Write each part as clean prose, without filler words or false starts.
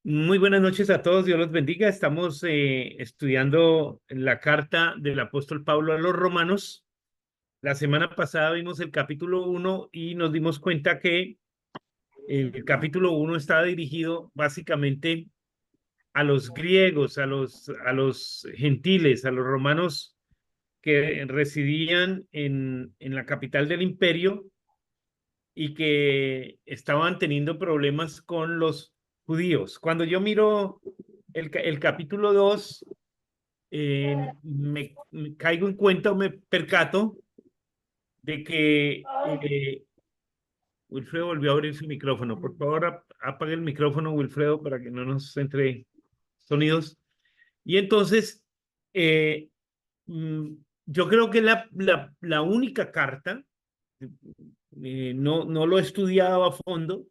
Muy buenas noches a todos, Dios los bendiga. Estamos estudiando la carta del apóstol Pablo a los romanos. La semana pasada vimos el capítulo 1 y nos dimos cuenta que el capítulo 1 está dirigido básicamente a los griegos, a los gentiles, a los romanos que residían en la capital del imperio y que estaban teniendo problemas con los judíos. Cuando yo miro el capítulo 2, me caigo en cuenta o me percato de que Wilfredo volvió a abrir su micrófono. Por favor, apague el micrófono, Wilfredo, para que no nos entre sonidos. Y entonces, eh, mm, yo creo que la única carta, no lo he estudiado a fondo,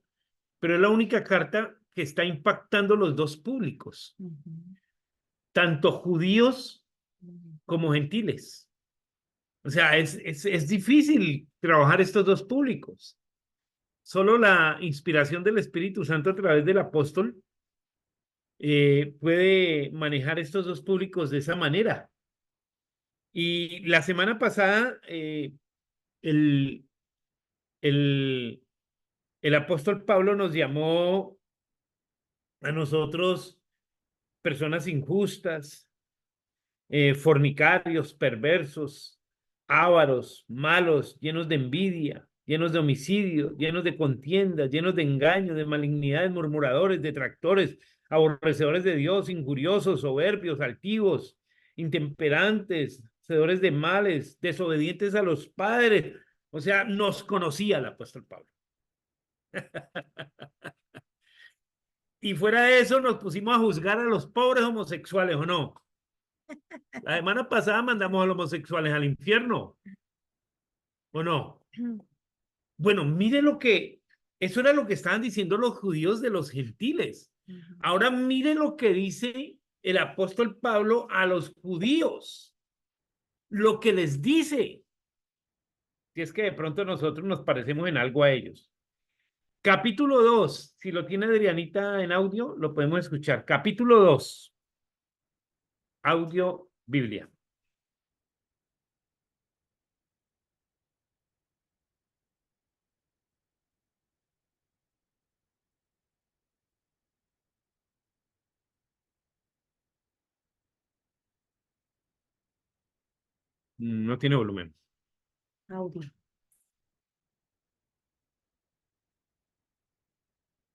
pero es la única carta que está impactando los dos públicos, tanto judíos como gentiles. O sea, es difícil trabajar estos dos públicos. Solo la inspiración del Espíritu Santo a través del apóstol puede manejar estos dos públicos de esa manera. Y la semana pasada, el, el, el apóstol Pablo nos llamó a nosotros personas injustas, fornicarios, perversos, ávaros, malos, llenos de envidia, llenos de homicidio, llenos de contiendas, llenos de engaños, de malignidades, murmuradores, detractores, aborrecedores de Dios, injuriosos, soberbios, altivos, intemperantes, hacedores de males, desobedientes a los padres. O sea, nos conocía el apóstol Pablo. Y fuera de eso, nos pusimos a juzgar a los pobres homosexuales, ¿o no? La semana pasada mandamos a los homosexuales al infierno, ¿o no? Bueno, mire eso era lo que estaban diciendo los judíos de los gentiles. Ahora mire lo que dice el apóstol Pablo a los judíos, lo que les dice, si es que de pronto nosotros nos parecemos en algo a ellos. Capítulo 2, si lo tiene Adrianita en audio, lo podemos escuchar. Capítulo 2, audio Biblia. No tiene volumen. Audio.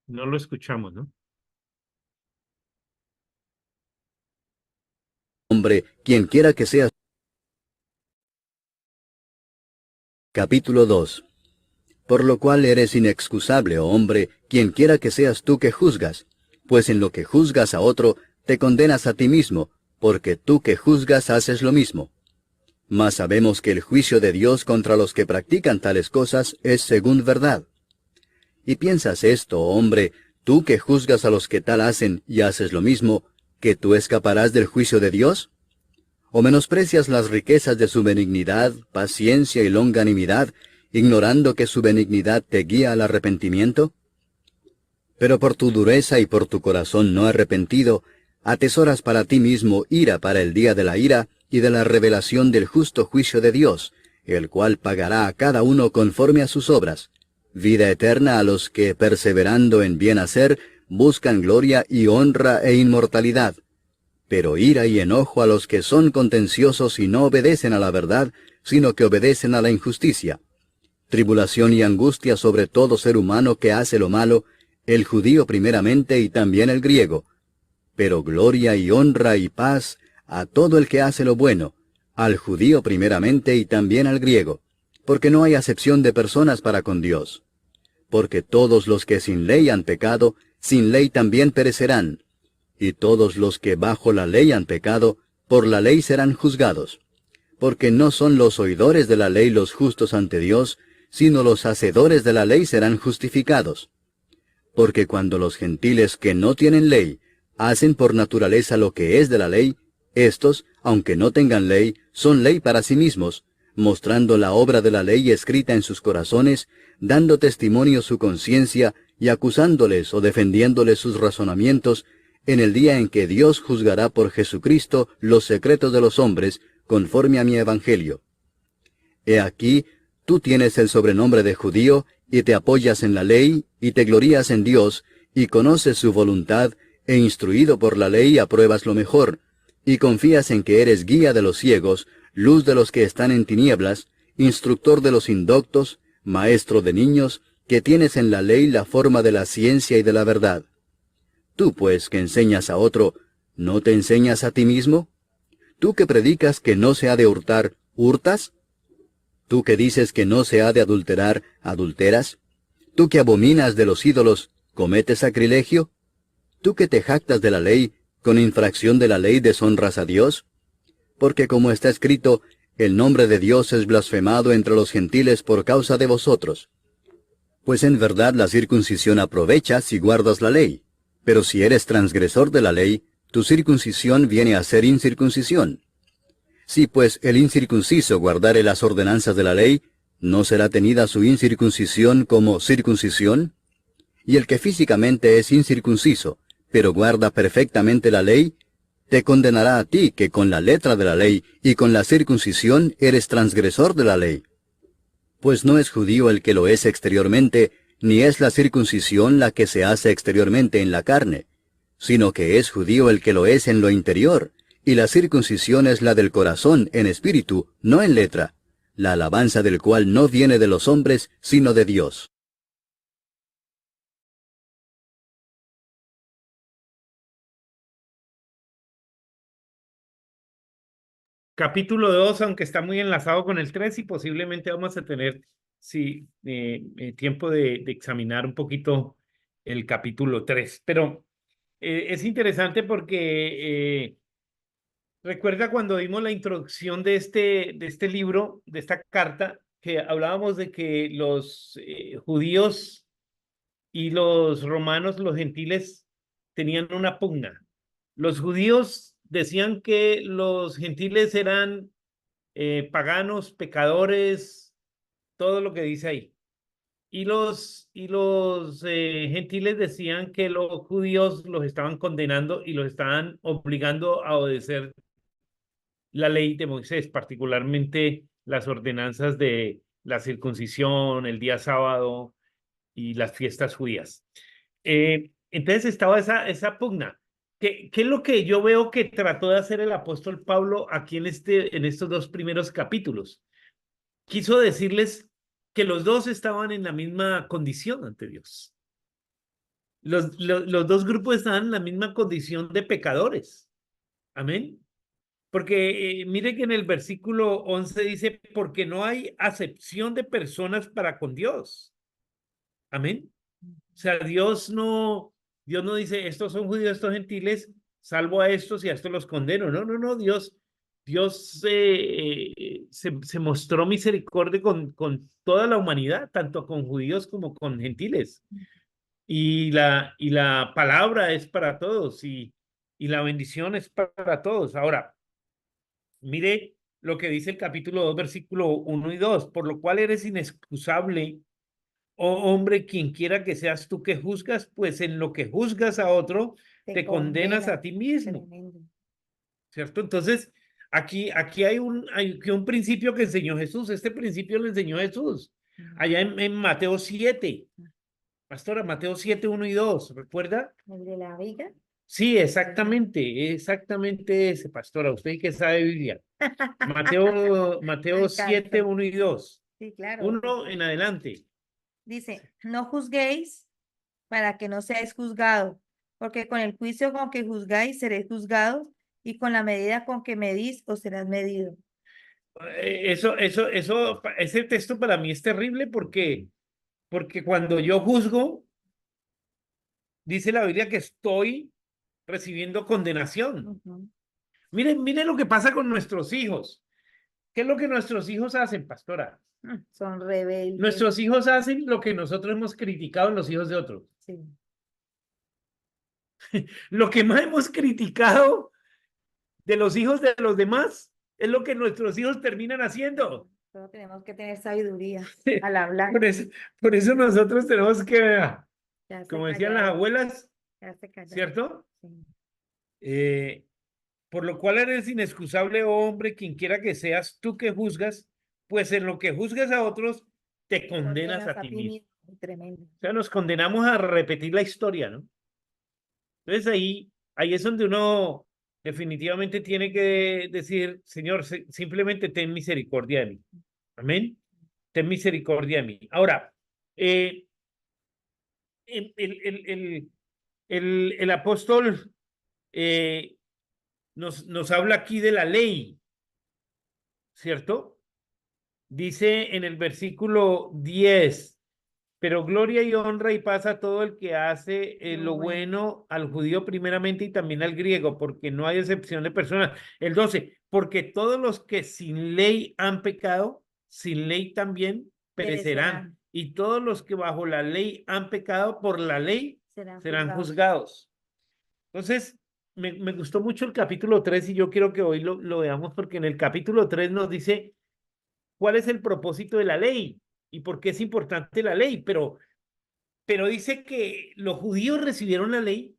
No lo escuchamos, ¿no? Hombre, quien quiera que seas. Capítulo 2. Por lo cual eres inexcusable, oh hombre, quien quiera que seas tú que juzgas, pues en lo que juzgas a otro, te condenas a ti mismo, porque tú que juzgas haces lo mismo. Mas sabemos que el juicio de Dios contra los que practican tales cosas es según verdad. Y piensas esto, oh hombre, tú que juzgas a los que tal hacen y haces lo mismo, ¿que tú escaparás del juicio de Dios? ¿O menosprecias las riquezas de su benignidad, paciencia y longanimidad, ignorando que su benignidad te guía al arrepentimiento? Pero por tu dureza y por tu corazón no arrepentido, atesoras para ti mismo ira para el día de la ira y de la revelación del justo juicio de Dios, el cual pagará a cada uno conforme a sus obras, vida eterna a los que, perseverando en bien hacer, buscan gloria y honra e inmortalidad. Pero ira y enojo a los que son contenciosos y no obedecen a la verdad, sino que obedecen a la injusticia. Tribulación y angustia sobre todo ser humano que hace lo malo, el judío primeramente y también el griego. Pero gloria y honra y paz a todo el que hace lo bueno, al judío primeramente y también al griego, porque no hay acepción de personas para con Dios. Porque todos los que sin ley han pecado, sin ley también perecerán. Y todos los que bajo la ley han pecado, por la ley serán juzgados. Porque no son los oidores de la ley los justos ante Dios, sino los hacedores de la ley serán justificados. Porque cuando los gentiles que no tienen ley, hacen por naturaleza lo que es de la ley, éstos, aunque no tengan ley, son ley para sí mismos, mostrando la obra de la ley escrita en sus corazones, dando testimonio su conciencia, y acusándoles o defendiéndoles sus razonamientos, en el día en que Dios juzgará por Jesucristo los secretos de los hombres, conforme a mi evangelio. He aquí, tú tienes el sobrenombre de judío, y te apoyas en la ley, y te glorías en Dios, y conoces su voluntad, e instruido por la ley apruebas lo mejor, y confías en que eres guía de los ciegos, luz de los que están en tinieblas, instructor de los indoctos, maestro de niños, que tienes en la ley la forma de la ciencia y de la verdad. Tú, pues, que enseñas a otro, ¿no te enseñas a ti mismo? Tú que predicas que no se ha de hurtar, ¿hurtas? Tú que dices que no se ha de adulterar, ¿adulteras? Tú que abominas de los ídolos, ¿cometes sacrilegio? Tú que te jactas de la ley, ¿con infracción de la ley deshonras a Dios? Porque como está escrito, el nombre de Dios es blasfemado entre los gentiles por causa de vosotros. Pues en verdad la circuncisión aprovecha si guardas la ley. Pero si eres transgresor de la ley, tu circuncisión viene a ser incircuncisión. Si pues el incircunciso guardare las ordenanzas de la ley, ¿no será tenida su incircuncisión como circuncisión? Y el que físicamente es incircunciso, pero guarda perfectamente la ley, te condenará a ti que con la letra de la ley y con la circuncisión eres transgresor de la ley. Pues no es judío el que lo es exteriormente, ni es la circuncisión la que se hace exteriormente en la carne, sino que es judío el que lo es en lo interior, y la circuncisión es la del corazón en espíritu, no en letra, la alabanza del cual no viene de los hombres, sino de Dios. Capítulo 2, aunque está muy enlazado con el 3 y posiblemente vamos a tener tiempo de examinar un poquito el capítulo 3. Pero es interesante porque recuerda cuando vimos la introducción de este libro, de esta carta, que hablábamos de que los judíos y los romanos, los gentiles, tenían una pugna. Los judíos decían que los gentiles eran paganos, pecadores, todo lo que dice ahí. Y los gentiles decían que los judíos los estaban condenando y los estaban obligando a obedecer la ley de Moisés, particularmente las ordenanzas de la circuncisión, el día sábado y las fiestas judías. Entonces estaba esa pugna. ¿Qué es lo que yo veo que trató de hacer el apóstol Pablo aquí en estos dos primeros capítulos? Quiso decirles que los dos estaban en la misma condición ante Dios. Los dos grupos estaban en la misma condición de pecadores. Amén. Porque mire que en el versículo 11 dice, porque no hay acepción de personas para con Dios. Amén. O sea, Dios no dice, estos son judíos, estos gentiles, salvo a estos y a estos los condeno. No, no, no, Dios se mostró misericordia con toda la humanidad, tanto con judíos como con gentiles. Y la palabra es para todos y la bendición es para todos. Ahora, mire lo que dice el capítulo 2, versículo 1 y 2, por lo cual eres inexcusable, oh hombre, quien quiera que seas tú que juzgas, pues en lo que juzgas a otro, te condenas a ti mismo. Tremendo. ¿Cierto? Entonces, aquí hay un principio que enseñó Jesús. Este principio lo enseñó Jesús. Allá en Mateo 7. Pastora, Mateo 7, 1 y 2. ¿Recuerda? ¿El de la viga? Sí, exactamente ese, pastora. Usted que sabe Biblia. Mateo 7, 1 y 2. Sí, claro. 1 en adelante. Dice, no juzguéis para que no seáis juzgados, porque con el juicio con que juzgáis seréis juzgados, y con la medida con que medís os serás medido. Ese texto para mí es terrible porque cuando yo juzgo, dice la Biblia que estoy recibiendo condenación. Mire lo que pasa con nuestros hijos. ¿Qué es lo que nuestros hijos hacen, pastora? Son rebeldes. Nuestros hijos hacen lo que nosotros hemos criticado en los hijos de otros. Sí. Lo que más hemos criticado de los hijos de los demás es lo que nuestros hijos terminan haciendo. Solo tenemos que tener sabiduría al hablar. Por eso nosotros tenemos que Quedarse como decían las callado, abuelas, quedarse callado. ¿cierto? Sí. Por lo cual eres inexcusable, oh hombre, quien quiera que seas tú que juzgas, pues en lo que juzgas a otros, te condenas a ti mismo. Tremendo. O sea, nos condenamos a repetir la historia, ¿no? Entonces ahí es donde uno definitivamente tiene que decir, Señor, simplemente ten misericordia de mí. Amén. Ten misericordia de mí. Ahora, eh, el, el, el, el, el apóstol nos habla aquí de la ley, ¿cierto? Dice en el versículo 10, pero gloria y honra y paz a todo el que hace lo bueno, al judío primeramente y también al griego, porque no hay excepción de personas. El 12, porque todos los que sin ley han pecado, sin ley también perecerán. Y todos los que bajo la ley han pecado, por la ley serán juzgados. Entonces, me gustó mucho el capítulo 3 y yo quiero que hoy lo veamos porque en el capítulo 3 nos dice cuál es el propósito de la ley y por qué es importante la ley, pero dice que los judíos recibieron la ley,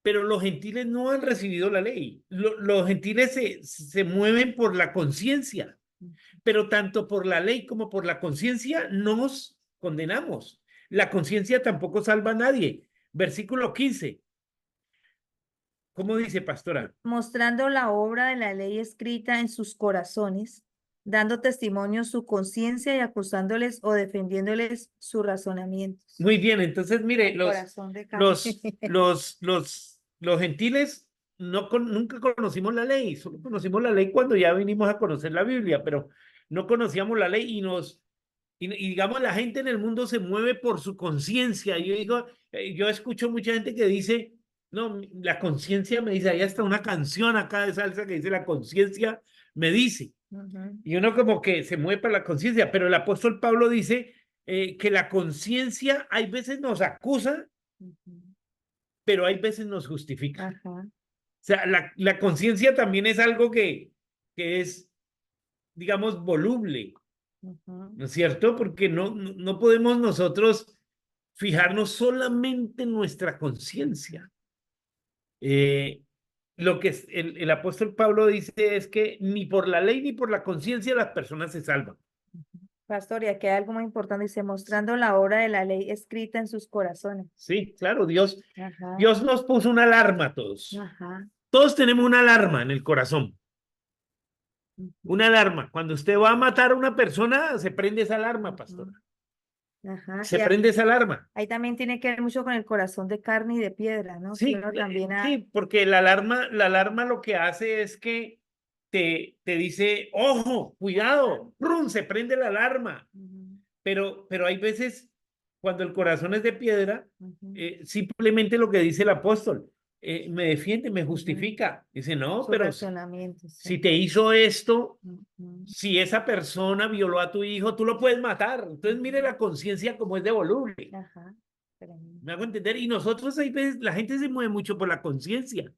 pero los gentiles no han recibido la ley. Los gentiles se mueven por la conciencia, pero tanto por la ley como por la conciencia nos condenamos. La conciencia tampoco salva a nadie. Versículo 15. ¿Cómo dice, pastora? Mostrando la obra de la ley escrita en sus corazones, dando testimonio su conciencia y acusándoles o defendiéndoles sus razonamientos. Muy bien, entonces mire, Corazón de carne. los gentiles nunca conocimos la ley, solo conocimos la ley cuando ya vinimos a conocer la Biblia, pero no conocíamos la ley y digamos la gente en el mundo se mueve por su conciencia. Yo digo, yo escucho mucha gente que dice, no, la conciencia me dice, ahí está una canción acá de salsa que dice la conciencia me dice. Y uno como que se mueve para la conciencia, pero el apóstol Pablo dice que la conciencia hay veces nos acusa, pero hay veces nos justifica. Ajá. O sea, la conciencia también es algo que es, digamos, voluble, ¿no es cierto? Porque no podemos nosotros fijarnos solamente en nuestra conciencia. Lo que el apóstol Pablo dice es que ni por la ley ni por la conciencia las personas se salvan. Pastor, y aquí hay algo muy importante, dice, mostrando la obra de la ley escrita en sus corazones. Sí, claro, Dios Ajá. nos puso una alarma a todos. Ajá. Todos tenemos una alarma en el corazón. Una alarma. Cuando usted va a matar a una persona, se prende esa alarma, pastora. Ajá. Se prende esa alarma. Ahí también tiene que ver mucho con el corazón de carne y de piedra, ¿no? Sí, sí, porque la alarma lo que hace es que te dice, ojo, cuidado, ¡rum! Se prende la alarma. Pero hay veces cuando el corazón es de piedra, simplemente lo que dice el apóstol, me defiende, me justifica. Dice, no, pero si te hizo esto, si esa persona violó a tu hijo, tú lo puedes matar. Entonces mire la conciencia como es devoluble. Ajá. ¿Me hago entender? Y nosotros hay veces, la gente se mueve mucho por la conciencia.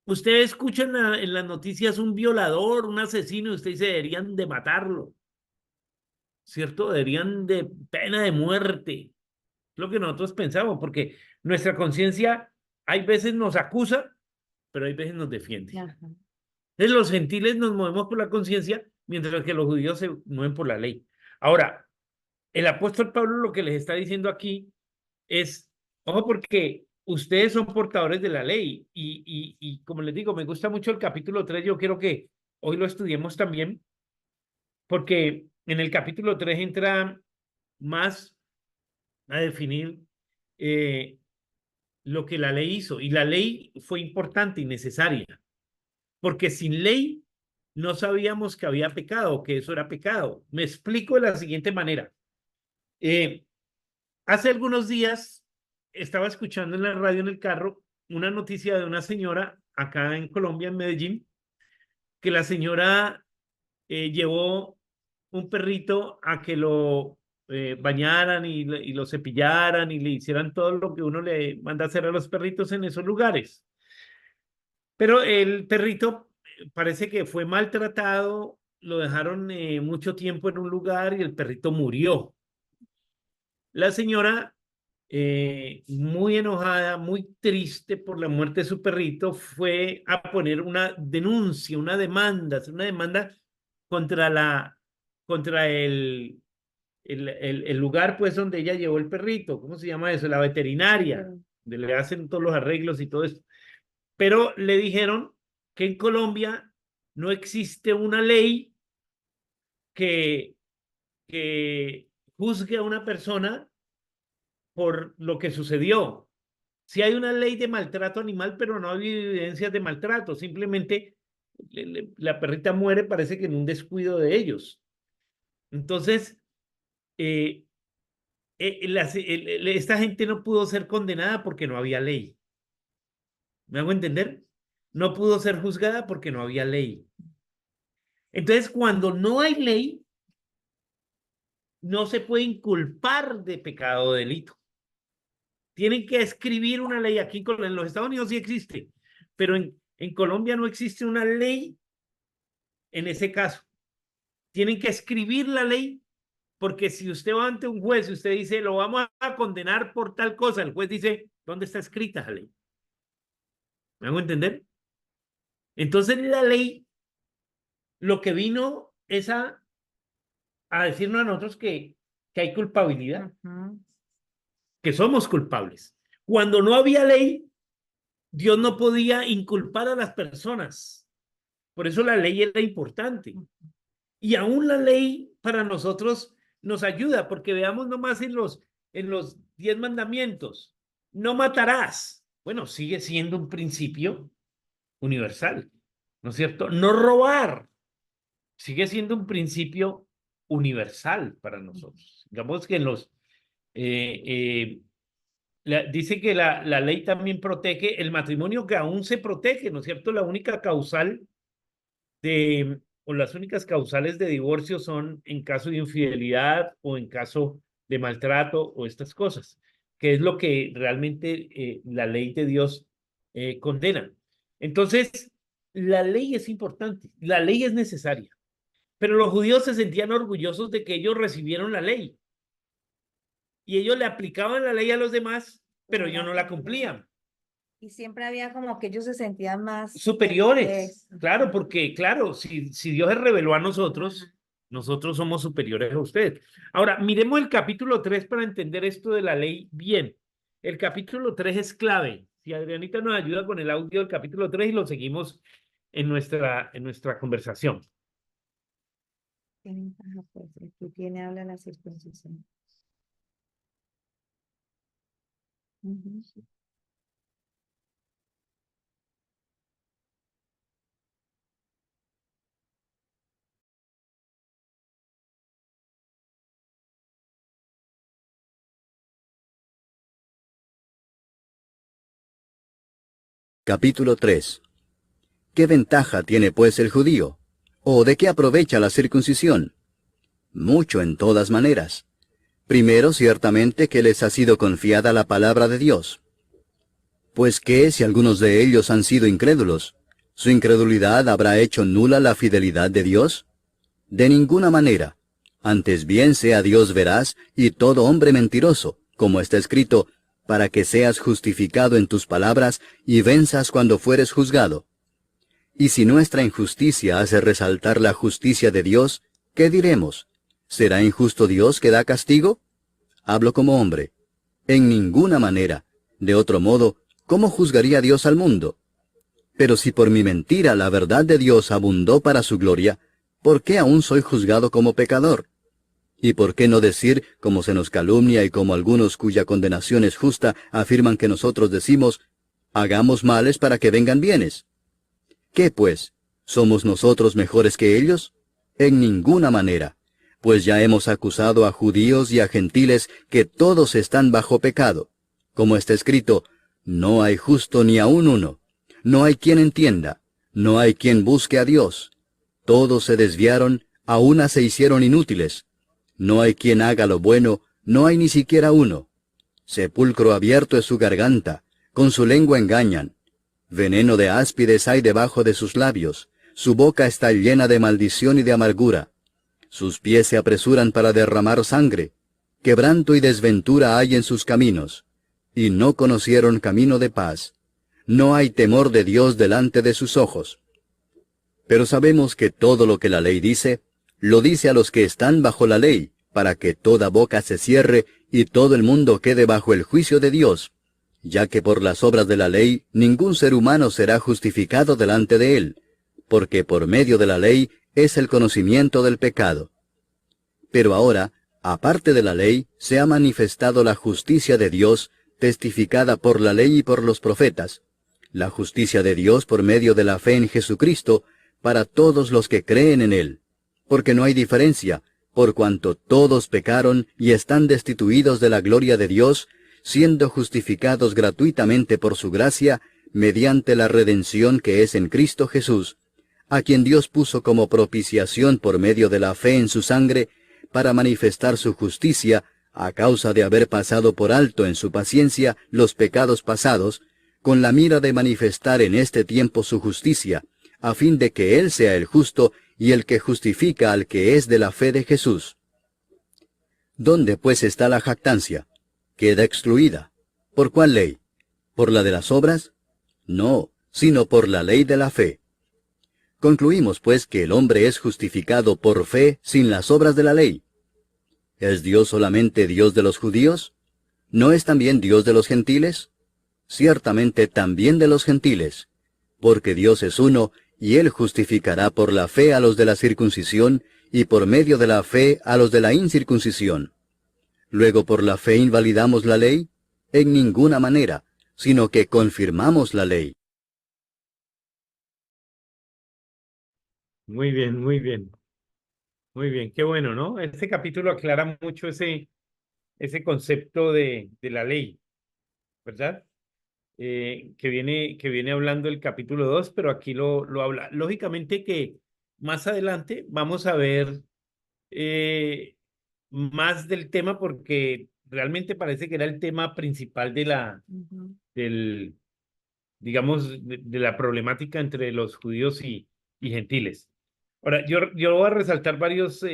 Usted escucha en las noticias un violador, un asesino, y usted dice, deberían de matarlo. ¿Cierto? Deberían de pena de muerte. Es lo que nosotros pensamos, porque nuestra conciencia hay veces nos acusa, pero hay veces nos defiende. Ajá. Entonces los gentiles nos movemos por la conciencia, mientras que los judíos se mueven por la ley. Ahora, el apóstol Pablo lo que les está diciendo aquí es, ojo, porque ustedes son portadores de la ley y como les digo, me gusta mucho el capítulo 3, yo quiero que hoy lo estudiemos también, porque en el capítulo 3 entra más a definir lo que la ley hizo, y la ley fue importante y necesaria, porque sin ley no sabíamos que había pecado, que eso era pecado. Me explico de la siguiente manera. Hace algunos días estaba escuchando en la radio en el carro una noticia de una señora acá en Colombia, en Medellín, que la señora llevó un perrito a que lo bañaran y lo cepillaran y le hicieran todo lo que uno le manda hacer a los perritos en esos lugares. Pero el perrito parece que fue maltratado, lo dejaron mucho tiempo en un lugar y el perrito murió. la señora, muy enojada, muy triste por la muerte de su perrito, fue a poner una denuncia, una demanda contra contra el lugar, pues, donde ella llevó el perrito. ¿Cómo se llama eso? La veterinaria, donde le hacen todos los arreglos y todo esto. Pero le dijeron que en Colombia no existe una ley que, que juzgue a una persona por lo que sucedió. Sí hay una ley de maltrato animal, pero no hay evidencias de maltrato. Simplemente la perrita muere, parece que en un descuido de ellos. Entonces, eh, esta gente no pudo ser condenada porque no había ley. ¿Me hago entender? No pudo ser juzgada porque no había ley. Entonces, cuando no hay ley, no se puede inculpar de pecado o delito. Tienen que escribir una ley. Aquí en los Estados Unidos sí existe, pero en Colombia no existe una ley en ese caso. Tienen que escribir la ley, porque si usted va ante un juez y usted dice, lo vamos a condenar por tal cosa, el juez dice, ¿dónde está escrita esa ley? ¿Me hago entender? Entonces la ley lo que vino es a decirnos a nosotros que hay culpabilidad, que somos culpables. Cuando no había ley, Dios no podía inculpar a las personas. Por eso la ley era importante. Y aún la ley para nosotros nos ayuda, porque veamos nomás en los 10 mandamientos. No matarás. Bueno, sigue siendo un principio universal, ¿no es cierto? No robar. Sigue siendo un principio universal para nosotros. Digamos que en los... dice que la ley también protege el matrimonio, que aún se protege, ¿no es cierto? La única causal o las únicas causales de divorcio son en caso de infidelidad o en caso de maltrato o estas cosas, que es lo que realmente la ley de Dios condena. Entonces, la ley es importante, la ley es necesaria, pero los judíos se sentían orgullosos de que ellos recibieron la ley y ellos le aplicaban la ley a los demás, pero ellos no la cumplían. Y siempre había como que ellos se sentían más superiores. Claro, porque claro, si Dios se reveló a nosotros, nosotros somos superiores a usted. Ahora, miremos el capítulo 3 para entender esto de la ley bien. El capítulo 3 es clave. Si Adrianita nos ayuda con el audio del capítulo 3 y lo seguimos en nuestra conversación. Pues, aquí tiene, habla la circuncisión. Capítulo 3. ¿Qué ventaja tiene pues el judío? ¿O de qué aprovecha la circuncisión? Mucho en todas maneras. Primero, ciertamente que les ha sido confiada la palabra de Dios. Pues que si algunos de ellos han sido incrédulos, ¿su incredulidad habrá hecho nula la fidelidad de Dios? De ninguna manera. Antes bien sea Dios veraz y todo hombre mentiroso, como está escrito, para que seas justificado en tus palabras y venzas cuando fueres juzgado. Y si nuestra injusticia hace resaltar la justicia de Dios, ¿qué diremos? ¿Será injusto Dios que da castigo? Hablo como hombre. En ninguna manera. De otro modo, ¿cómo juzgaría Dios al mundo? Pero si por mi mentira la verdad de Dios abundó para su gloria, ¿por qué aún soy juzgado como pecador? ¿Y por qué no decir, como se nos calumnia y como algunos cuya condenación es justa afirman que nosotros decimos, hagamos males para que vengan bienes? ¿Qué pues? ¿Somos nosotros mejores que ellos? En ninguna manera, pues ya hemos acusado a judíos y a gentiles que todos están bajo pecado. Como está escrito, no hay justo ni aun uno, no hay quien entienda, no hay quien busque a Dios. Todos se desviaron, a una se hicieron inútiles. No hay quien haga lo bueno, no hay ni siquiera uno. Sepulcro abierto es su garganta, con su lengua engañan. Veneno de áspides hay debajo de sus labios, su boca está llena de maldición y de amargura. Sus pies se apresuran para derramar sangre, Quebranto y desventura hay en sus caminos, y no conocieron camino de paz. No hay temor de Dios delante de sus ojos. Pero sabemos que todo lo que la ley dice, lo dice a los que están bajo la ley, para que toda boca se cierre y todo el mundo quede bajo el juicio de Dios, ya que por las obras de la ley ningún ser humano será justificado delante de él, porque por medio de la ley es el conocimiento del pecado. Pero ahora, aparte de la ley, se ha manifestado la justicia de Dios, testificada por la ley y por los profetas, la justicia de Dios por medio de la fe en Jesucristo, para todos los que creen en Él, porque no hay diferencia, por cuanto todos pecaron y están destituidos de la gloria de Dios, siendo justificados gratuitamente por su gracia, mediante la redención que es en Cristo Jesús, a quien Dios puso como propiciación por medio de la fe en su sangre, para manifestar su justicia, a causa de haber pasado por alto en su paciencia los pecados pasados, con la mira de manifestar en este tiempo su justicia, a fin de que Él sea el justo y el que justifica al que es de la fe de Jesús. ¿Dónde pues está la jactancia? Queda excluida. ¿Por cuál ley? ¿Por la de las obras? No, sino por la ley de la fe. Concluimos pues que el hombre es justificado por fe sin las obras de la ley. ¿Es Dios solamente Dios de los judíos? ¿No es también Dios de los gentiles? Ciertamente también de los gentiles, porque Dios es uno, y Él justificará por la fe a los de la circuncisión, y por medio de la fe a los de la incircuncisión. Luego, ¿por la fe invalidamos la ley? En ninguna manera, sino que confirmamos la ley. Muy bien, muy bien. Muy bien, qué bueno, ¿no? Este capítulo aclara mucho ese concepto de la ley, ¿verdad? Que viene hablando el capítulo 2, pero aquí lo habla. Lógicamente que más adelante vamos a ver más del tema porque realmente parece que era el tema principal del, digamos, de la problemática entre los judíos y gentiles. Ahora, yo voy a resaltar varios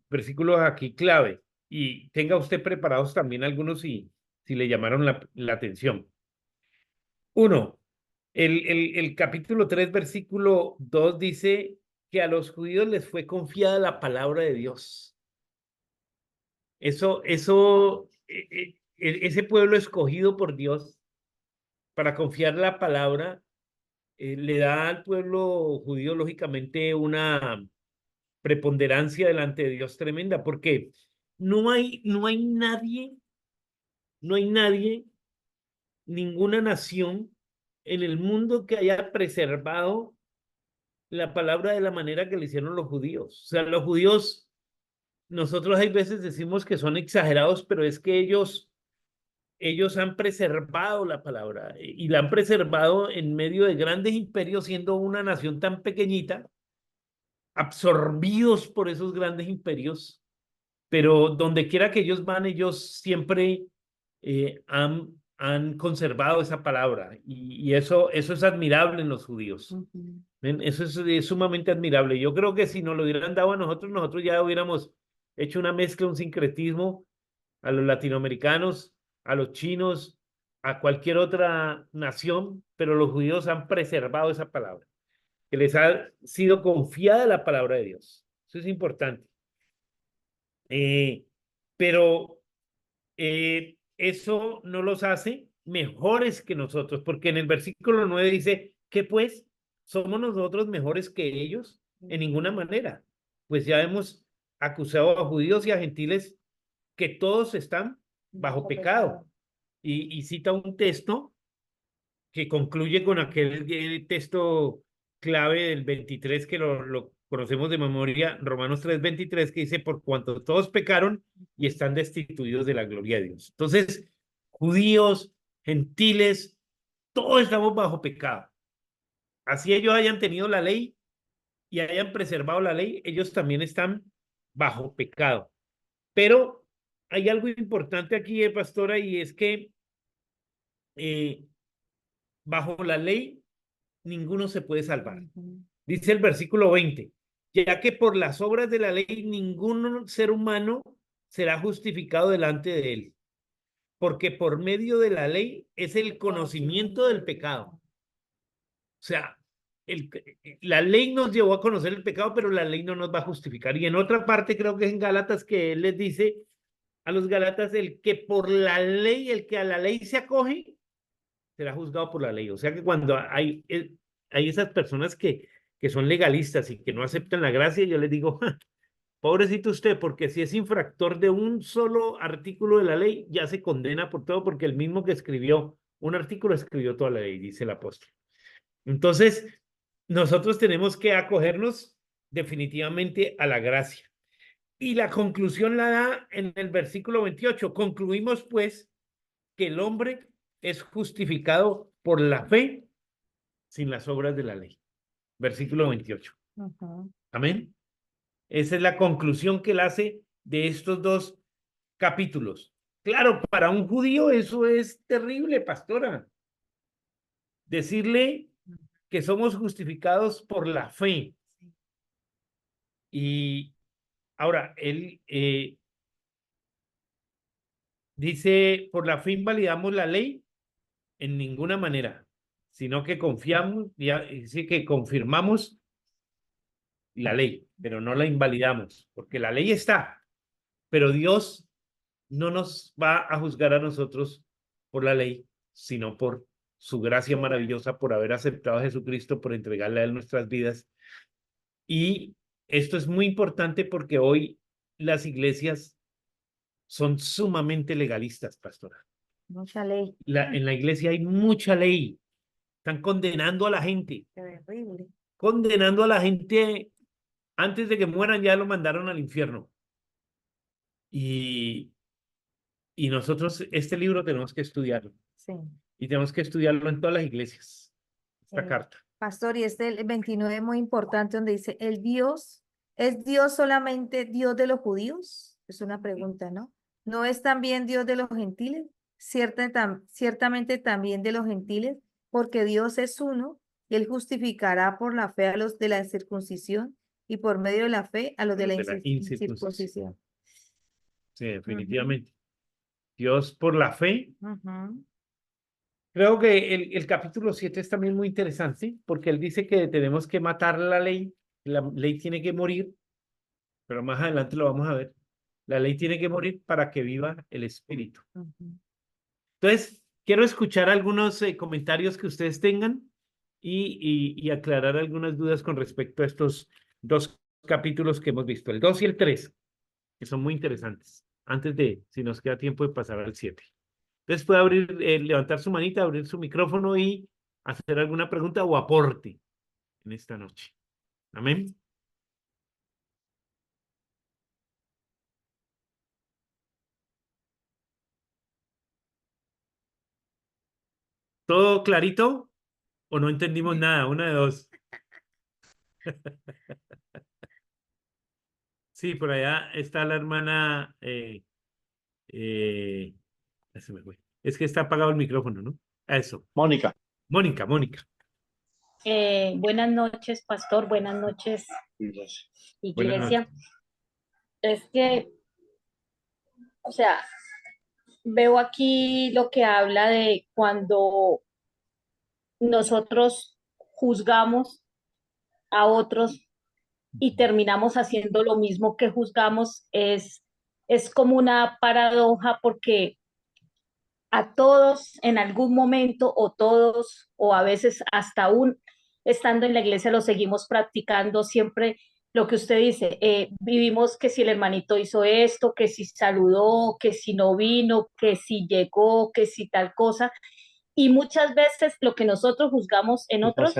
versículos aquí clave y tenga usted preparados también algunos si le llamaron la atención. Uno, el capítulo 3, versículo 2 dice que a los judíos les fue confiada la palabra de Dios. Ese pueblo escogido por Dios para confiar la palabra le da al pueblo judío lógicamente una preponderancia delante de Dios tremenda, porque no hay nadie, ninguna nación en el mundo que haya preservado la palabra de la manera que le hicieron los judíos. O sea, los judíos, nosotros hay veces decimos que son exagerados, pero es que ellos han preservado la palabra y la han preservado en medio de grandes imperios, siendo una nación tan pequeñita, absorbidos por esos grandes imperios, pero donde quiera que ellos van, ellos siempre han conservado esa palabra y eso es admirable en los judíos. ¿Ven? Eso es sumamente admirable. Yo creo que si nos lo hubieran dado a nosotros ya hubiéramos hecho una mezcla, un sincretismo a los latinoamericanos, a los chinos, a cualquier otra nación, pero los judíos han preservado esa palabra, que les ha sido confiada la palabra de Dios. Eso es importante. Pero eso no los hace mejores que nosotros, porque en el versículo 9 dice que pues somos nosotros mejores que ellos en ninguna manera. Pues ya hemos acusado a judíos y a gentiles que todos están bajo pecado. Y cita un texto que concluye con aquel texto clave del 23 que lo conocemos de memoria, Romanos 3:23, que dice, por cuanto todos pecaron y están destituidos de la gloria de Dios. Entonces, judíos, gentiles, todos estamos bajo pecado. Así ellos hayan tenido la ley y hayan preservado la ley, ellos también están bajo pecado. Pero hay algo importante aquí, pastora, y es que bajo la ley ninguno se puede salvar. Dice el versículo 20, ya que por las obras de la ley ningún ser humano será justificado delante de él, porque por medio de la ley es el conocimiento del pecado. O sea, la ley nos llevó a conocer el pecado, pero la ley no nos va a justificar. Y en otra parte, creo que es en Gálatas, que él les dice a los Gálatas, el que por la ley, el que a la ley se acoge, será juzgado por la ley. O sea que cuando hay esas personas que son legalistas y que no aceptan la gracia, yo les digo, pobrecito usted, porque si es infractor de un solo artículo de la ley, ya se condena por todo, porque el mismo que escribió un artículo escribió toda la ley, dice el apóstol. Entonces, nosotros tenemos que acogernos definitivamente a la gracia. Y la conclusión la da en el versículo 28. Concluimos, pues, que el hombre es justificado por la fe sin las obras de la ley. Versículo 28. Amén. Esa es la conclusión que él hace de estos dos capítulos. Claro, para un judío eso es terrible, pastora. Decirle que somos justificados por la fe. Y ahora, él dice, por la fe invalidamos la ley en ninguna manera, sino que confiamos, dice que confirmamos la ley, pero no la invalidamos, porque la ley está, pero Dios no nos va a juzgar a nosotros por la ley, sino por su gracia maravillosa, por haber aceptado a Jesucristo, por entregarle a él nuestras vidas. Y esto es muy importante porque hoy las iglesias son sumamente legalistas, pastora. Mucha ley. En la iglesia hay mucha ley. Están condenando a la gente. Terrible. Condenando a la gente antes de que mueran, ya lo mandaron al infierno. Y nosotros este libro tenemos que estudiarlo. Sí. Y tenemos que estudiarlo en todas las iglesias. Esta carta. Pastor, y el 29 es muy importante donde dice, ¿es Dios solamente Dios de los judíos? Es una pregunta, ¿no? ¿No es también Dios de los gentiles? Ciertamente también de los gentiles, porque Dios es uno, y él justificará por la fe a los de la circuncisión y por medio de la fe a los de la incircuncisión. Sí, definitivamente. Dios por la fe. Creo que el capítulo 7 es también muy interesante porque él dice que tenemos que matar la ley tiene que morir, pero más adelante lo vamos a ver. La ley tiene que morir para que viva el espíritu. Entonces, quiero escuchar algunos comentarios que ustedes tengan y aclarar algunas dudas con respecto a estos dos capítulos que hemos visto, el 2 y el 3, que son muy interesantes, antes de, si nos queda tiempo, de pasar al 7. Entonces puede abrir, levantar su manita, abrir su micrófono y hacer alguna pregunta o aporte en esta noche. Amén. ¿Todo clarito? ¿O no entendimos nada? Una de dos. Sí, por allá está la hermana. Se me fue. Es que está apagado el micrófono, ¿no? Eso. Mónica. Mónica. Buenas noches, pastor. Buenas noches, iglesia. Es que, o sea, veo aquí lo que habla de cuando nosotros juzgamos a otros y terminamos haciendo lo mismo que juzgamos, es como una paradoja porque a todos en algún momento o todos o a veces hasta aún estando en la iglesia lo seguimos practicando siempre lo que usted dice, vivimos que si el hermanito hizo esto, que si saludó, que si no vino, que si llegó, que si tal cosa, y muchas veces lo que nosotros juzgamos en otros,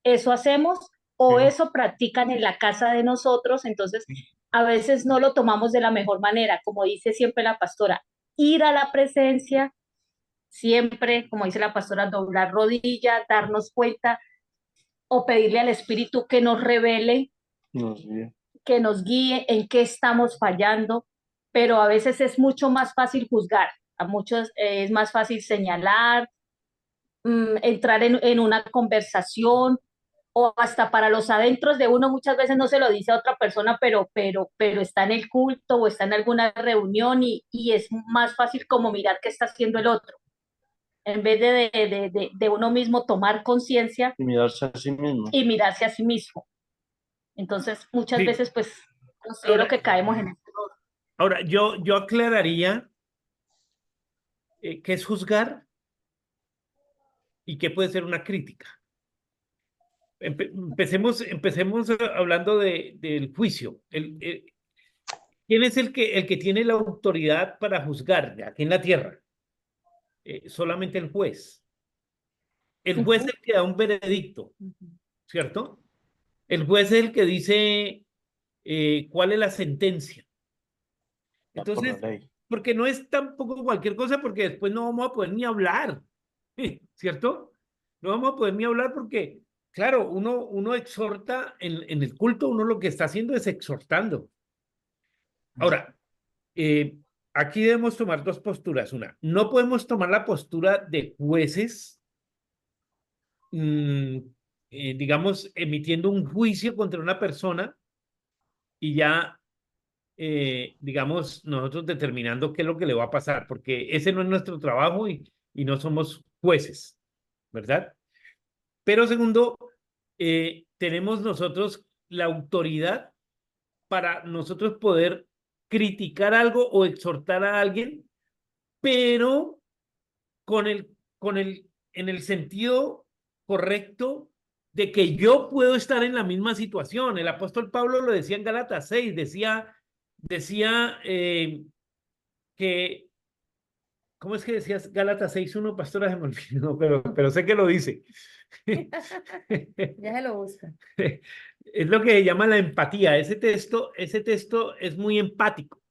eso hacemos o eso practican en la casa de nosotros, entonces a veces no lo tomamos de la mejor manera, como dice siempre la pastora, ir a la presencia, siempre, como dice la pastora, doblar rodillas, darnos cuenta o pedirle al Espíritu que nos revele, que nos guíe en qué estamos fallando, pero a veces es mucho más fácil juzgar, a muchos es más fácil señalar, entrar en una conversación o hasta para los adentros de uno muchas veces no se lo dice a otra persona, pero está en el culto o está en alguna reunión y es más fácil como mirar qué está haciendo el otro, en vez de uno mismo tomar conciencia Y mirarse a sí mismo. y mirarse a sí mismo. Entonces, muchas Sí. veces, pues, considero Ahora, que caemos en esto. ahora yo aclararía qué es juzgar y qué puede ser una crítica. Empecemos hablando del juicio. ¿Quién es el que tiene la autoridad para juzgar aquí en la tierra? Solamente el juez. El juez es el que da un veredicto, ¿cierto? El juez es el que dice cuál es la sentencia. Ya por la Entonces, ley. porque no es tampoco cualquier cosa, porque después no vamos a poder ni hablar, ¿cierto? No vamos a poder ni hablar porque, claro, uno exhorta en el culto, uno lo que está haciendo es exhortando. Ahora, aquí debemos tomar dos posturas. Una, no podemos tomar la postura de jueces, digamos, emitiendo un juicio contra una persona y ya, digamos, nosotros determinando qué es lo que le va a pasar, porque ese no es nuestro trabajo y no somos jueces, ¿verdad? Pero segundo, tenemos nosotros la autoridad para nosotros poder criticar algo o exhortar a alguien, pero con en el sentido correcto de que yo puedo estar en la misma situación. El apóstol Pablo lo decía en Gálatas 6, decía que, ¿cómo es que decías Gálatas 6:1, pastora? Se me olvidó, pero sé que lo dice. Ya se lo busca. Es lo que se llama la empatía. Ese texto es muy empático.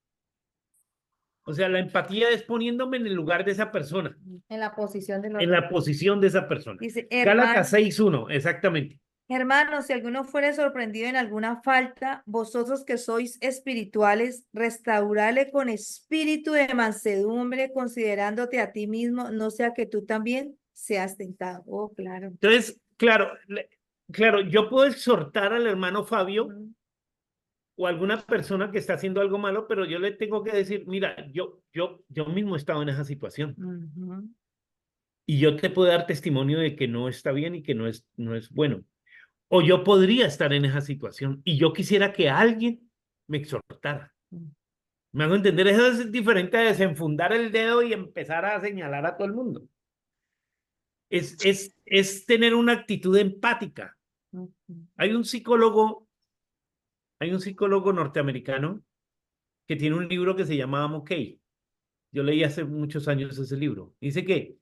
O sea, la empatía es poniéndome en el lugar de esa persona, En la posición de los en la posición de esa persona. Dice, Gálatas 6:1, exactamente. hermanos, si alguno fuere sorprendido en alguna falta, vosotros que sois espirituales, restaurale con espíritu de mansedumbre, considerándote a ti mismo, no sea que tú también seas tentado. Oh, claro. Entonces, claro, yo puedo exhortar al hermano Fabio o alguna persona que está haciendo algo malo, pero yo le tengo que decir, mira, yo mismo he estado en esa situación y yo te puedo dar testimonio de que no está bien y que no es bueno. O yo podría estar en esa situación y yo quisiera que alguien me exhortara. ¿Me hago entender? Eso es diferente a desenfundar el dedo y empezar a señalar a todo el mundo. Es tener una actitud empática. Hay un psicólogo norteamericano que tiene un libro que se llama I'm Okay. Yo leí hace muchos años ese libro. Dice que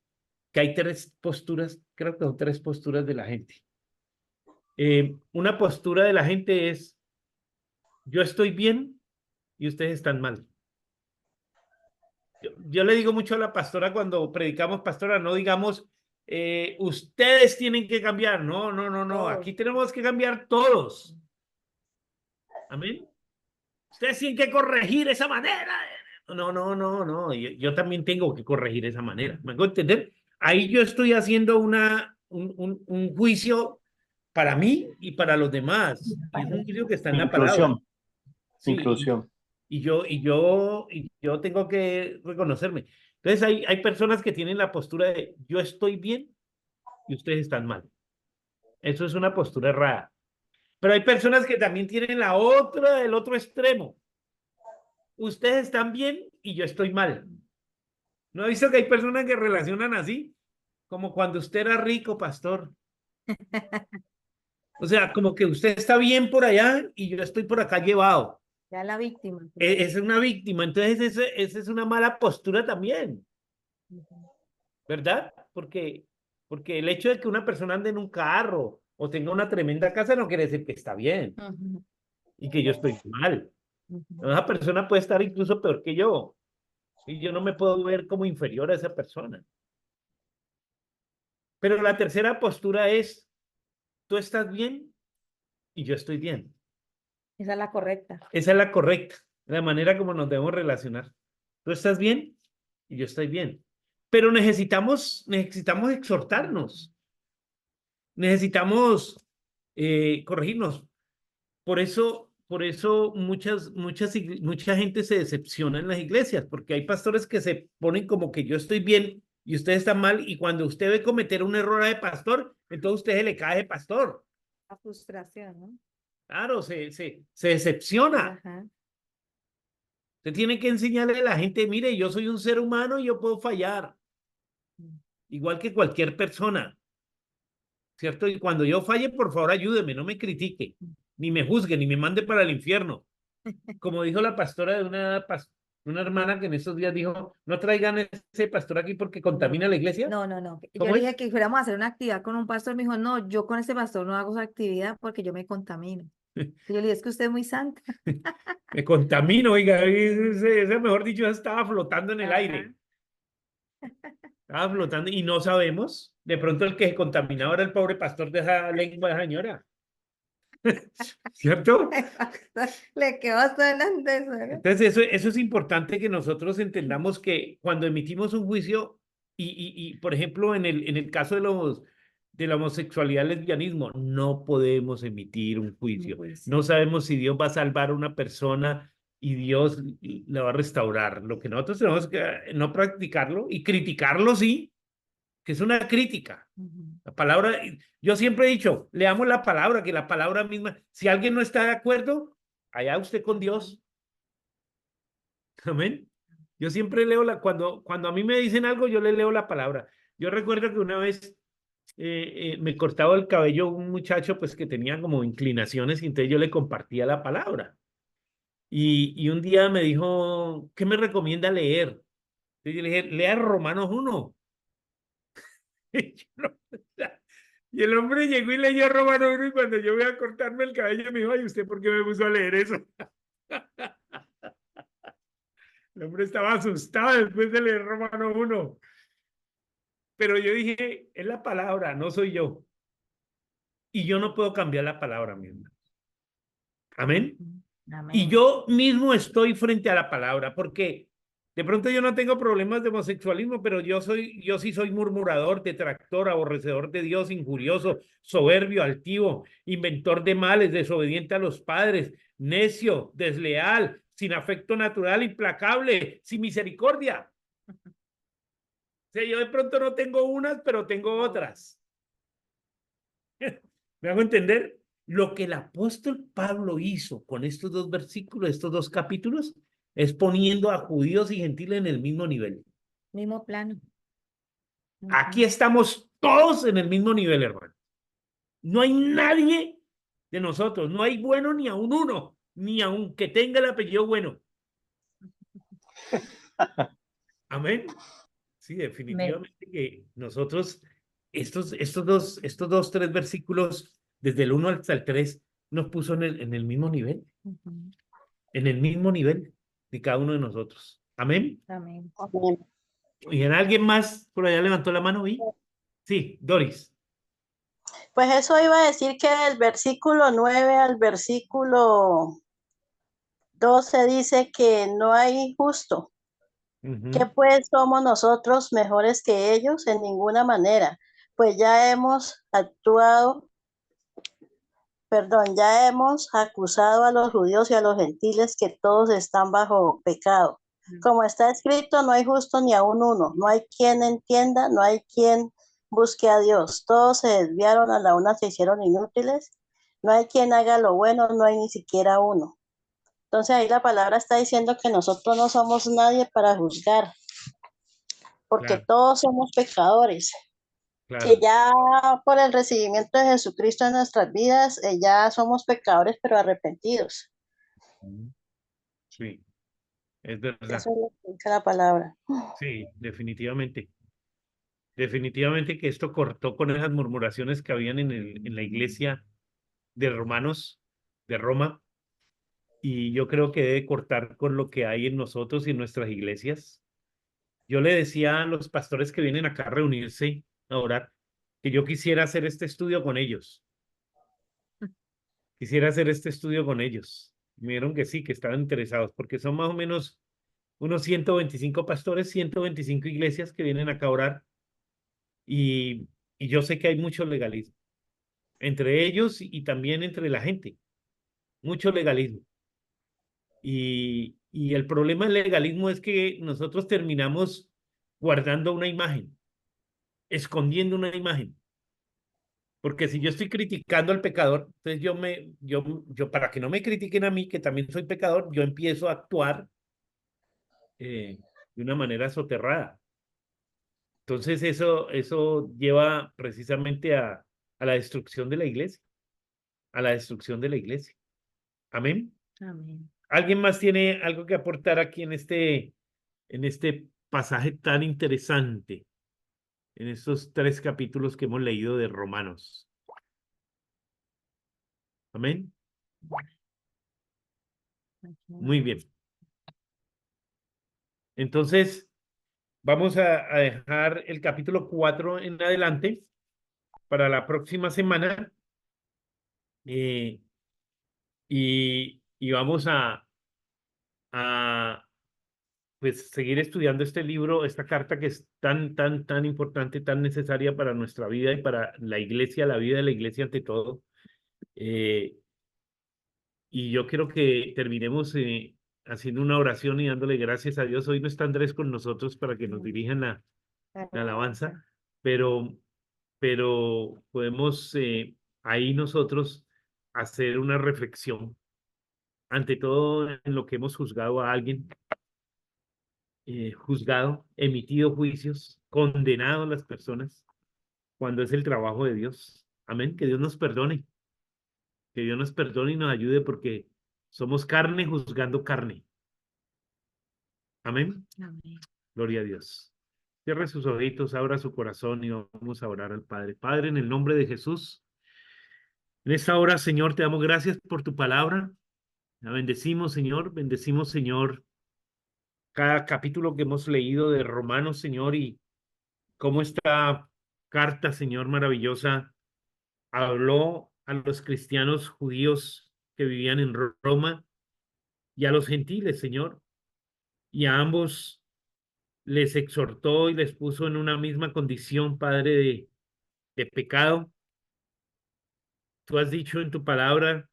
hay tres posturas, creo que son tres posturas de la gente. Una postura de la gente es, yo estoy bien y ustedes están mal. Yo le digo mucho a la pastora cuando predicamos, pastora, no digamos, ustedes tienen que cambiar. No. Aquí tenemos que cambiar todos. Amén. Ustedes tienen que corregir esa manera. No. Yo también tengo que corregir esa manera. ¿Me hago entender? Ahí yo estoy haciendo un juicio para mí y para los demás. Y es un juicio que está en la palabra. Inclusión. Sí, Inclusión. y yo tengo que reconocerme. Entonces hay personas que tienen la postura de yo estoy bien y ustedes están mal. Eso es una postura errada. Pero hay personas que también tienen la otra, el otro extremo. Ustedes están bien y yo estoy mal. ¿No ha visto que hay personas que relacionan así? Como cuando usted era rico, pastor. O sea, como que usted está bien por allá y yo estoy por acá llevado. Ya la víctima. Es una víctima. Entonces, esa es una mala postura también. ¿Verdad? Porque el hecho de que una persona ande en un carro o tenga una tremenda casa no quiere decir que está bien y que yo estoy mal. Esa persona puede estar incluso peor que yo y yo no me puedo ver como inferior a esa persona. Pero la tercera postura es, tú estás bien y yo estoy bien. Esa es la correcta. Esa es la correcta, la manera como nos debemos relacionar. Tú estás bien y yo estoy bien. Pero necesitamos exhortarnos. Necesitamos corregirnos. Por eso mucha gente se decepciona en las iglesias, porque hay pastores que se ponen como que yo estoy bien y usted está mal, y cuando usted ve cometer un error de pastor, entonces usted se le cae de pastor. La frustración, ¿no? Claro, se decepciona. Ajá. Usted tiene que enseñarle a la gente, mire, yo soy un ser humano y yo puedo fallar, igual que cualquier persona, ¿cierto? Y cuando yo falle, por favor, ayúdeme, no me critique, ni me juzgue, ni me mande para el infierno. Como dijo la pastora de una hermana que en estos días dijo, no traigan ese pastor aquí porque contamina la iglesia. No, no, no. Yo ¿Cómo le es? dije que fuéramos a hacer una actividad con un pastor. Me dijo, no, yo con ese pastor no hago esa actividad porque yo me contamino. Y yo le dije, es que usted es muy santa. Me contamino, oiga, ese, mejor dicho, estaba flotando en el Ajá. aire. Estaba flotando y no sabemos. De pronto el que se contaminaba era el pobre pastor de esa lengua de esa señora. ¿Cierto? Le quedó hasta delante eso, ¿no? Entonces, eso es importante que nosotros entendamos que cuando emitimos un juicio, por ejemplo, en el caso de la homosexualidad, lesbianismo, no podemos emitir un juicio. juicio. No sabemos si Dios va a salvar a una persona y Dios la va a restaurar. Lo que nosotros tenemos que no practicarlo y criticarlo, sí, que es una crítica. Ujú. La palabra, yo siempre he dicho, leamos la palabra, que la palabra misma, si alguien no está de acuerdo, allá usted con Dios. Amén. Yo siempre leo cuando a mí me dicen algo, yo le leo la palabra. Yo recuerdo que una vez me cortaba el cabello un muchacho pues que tenía como inclinaciones y entonces yo le compartía la palabra. Y un día me dijo, ¿qué me recomienda leer? Entonces yo le dije, lea Romanos 1. Y el hombre llegó y leyó Romanos 1 y cuando yo voy a cortarme el cabello me dijo, ay, ¿usted por qué me puso a leer eso? El hombre estaba asustado después de leer Romanos 1. Pero yo dije, es la palabra, no soy yo. Y yo no puedo cambiar la palabra misma. Amén. Y Amén. yo mismo estoy frente a la palabra, porque de pronto yo no tengo problemas de homosexualismo, pero yo sí soy murmurador, detractor, aborrecedor de Dios, injurioso, soberbio, altivo, inventor de males, desobediente a los padres, necio, desleal, sin afecto natural, implacable, sin misericordia. O sea, yo de pronto no tengo unas, pero tengo otras. ¿Me hago entender? Lo que el apóstol Pablo hizo con estos dos versículos, estos dos capítulos, es poniendo a judíos y gentiles en el mismo nivel. Mismo plano. Aquí estamos todos en el mismo nivel, hermano. No hay nadie de nosotros, no hay bueno ni a un uno, ni aun que tenga el apellido bueno. Amén. Sí, definitivamente que nosotros, estos dos, tres versículos, desde el 1 hasta el 3, nos puso en el mismo nivel, en el mismo nivel de cada uno de nosotros. Amén. Amén. Amén. ¿Y en alguien más por allá levantó la mano? ¿Vi? Sí, Doris. Pues eso iba a decir que del versículo 9 al versículo 12 dice que no hay justo. ¿Qué pues somos nosotros mejores que ellos? En ninguna manera. Pues ya hemos actuado, ya hemos acusado a los judíos y a los gentiles que todos están bajo pecado. Como está escrito, no hay justo ni aun uno, no hay quien entienda, no hay quien busque a Dios. Todos se desviaron, a la una se hicieron inútiles, no hay quien haga lo bueno, no hay ni siquiera uno. Entonces ahí la palabra está diciendo que nosotros no somos nadie para juzgar, porque Claro, todos somos pecadores, claro. que ya por el recibimiento de Jesucristo en nuestras vidas, ya somos pecadores pero arrepentidos. Sí, es verdad. Eso es lo que dice la palabra. Sí, definitivamente. Definitivamente que esto cortó con esas murmuraciones que habían en la iglesia de Romanos, de Roma, y yo creo que debe cortar con lo que hay en nosotros y en nuestras iglesias. Yo le decía a los pastores que vienen acá a reunirse a orar que yo quisiera hacer este estudio con ellos. Quisiera hacer este estudio con ellos. Me dijeron que sí, que estaban interesados, porque son más o menos unos 125 pastores, 125 iglesias que vienen acá a orar, y yo sé que hay mucho legalismo. entre ellos y también entre la gente. Mucho legalismo. Y el problema del legalismo es que nosotros terminamos guardando una imagen, escondiendo una imagen. Porque si yo estoy criticando al pecador, entonces yo para que no me critiquen a mí, que también soy pecador, yo empiezo a actuar de una manera soterrada. Entonces eso lleva precisamente a la destrucción de la iglesia, a la destrucción de la iglesia. Amén. Amén. ¿Alguien más tiene algo que aportar aquí en este pasaje tan interesante, en estos 3 capítulos que hemos leído de Romanos? Amén. Muy bien. Entonces, vamos a dejar el capítulo 4 en adelante para la próxima semana y vamos a pues seguir estudiando este libro, esta carta que es tan importante, tan necesaria para nuestra vida y para la iglesia, la vida de la iglesia ante todo. Y yo quiero que terminemos haciendo una oración y dándole gracias a Dios. Hoy no está Andrés con nosotros para que nos dirijan la alabanza, pero podemos ahí nosotros hacer una reflexión ante todo en lo que hemos juzgado a alguien, juzgado, emitido juicios, condenado a las personas, cuando es el trabajo de Dios. Amén. Que Dios nos perdone, que Dios nos perdone y nos ayude porque somos carne juzgando carne. Amén. Amén. Gloria a Dios. Cierre sus ojitos, abra su corazón y vamos a orar al Padre. Padre, en el nombre de Jesús, en esta hora, Señor, te damos gracias por tu palabra. La bendecimos, Señor, cada capítulo que hemos leído de Romanos, Señor, y cómo esta carta, Señor, maravillosa, habló a los cristianos judíos que vivían en Roma y a los gentiles, Señor, y a ambos les exhortó y les puso en una misma condición, Padre, de pecado. Tú has dicho en tu palabra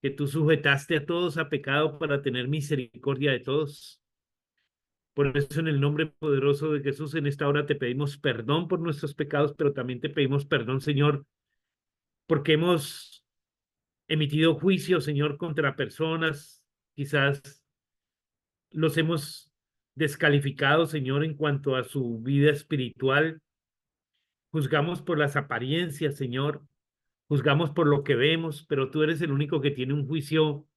que tú sujetaste a todos a pecado para tener misericordia de todos. Por eso en el nombre poderoso de Jesús en esta hora te pedimos perdón por nuestros pecados, pero también te pedimos perdón, Señor, porque hemos emitido juicio, Señor, contra personas, quizás los hemos descalificado, Señor, en cuanto a su vida espiritual. Juzgamos por las apariencias, Señor, juzgamos por lo que vemos, pero tú eres el único que tiene un juicio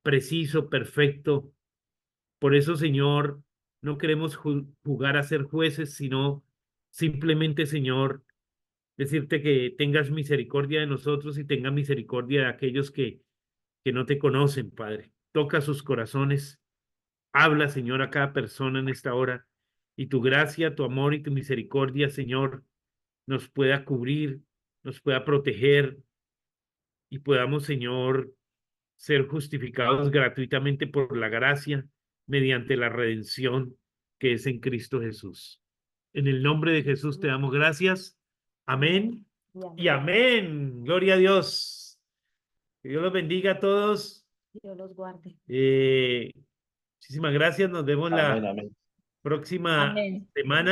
preciso, perfecto. Por eso, Señor, no queremos jugar a ser jueces, sino simplemente, Señor, decirte que tengas misericordia de nosotros y tenga misericordia de aquellos que no te conocen, Padre. Toca sus corazones. Habla, Señor, a cada persona en esta hora. Y tu gracia, tu amor y tu misericordia, Señor, nos pueda cubrir, nos pueda proteger y podamos, Señor, ser justificados gratuitamente por la gracia mediante la redención que es en Cristo Jesús. En el nombre de Jesús te damos gracias. Amén y amén. Gloria a Dios. Que Dios los bendiga a todos. Dios los guarde. Muchísimas gracias. Nos vemos Amén, la amén. próxima Amén. semana.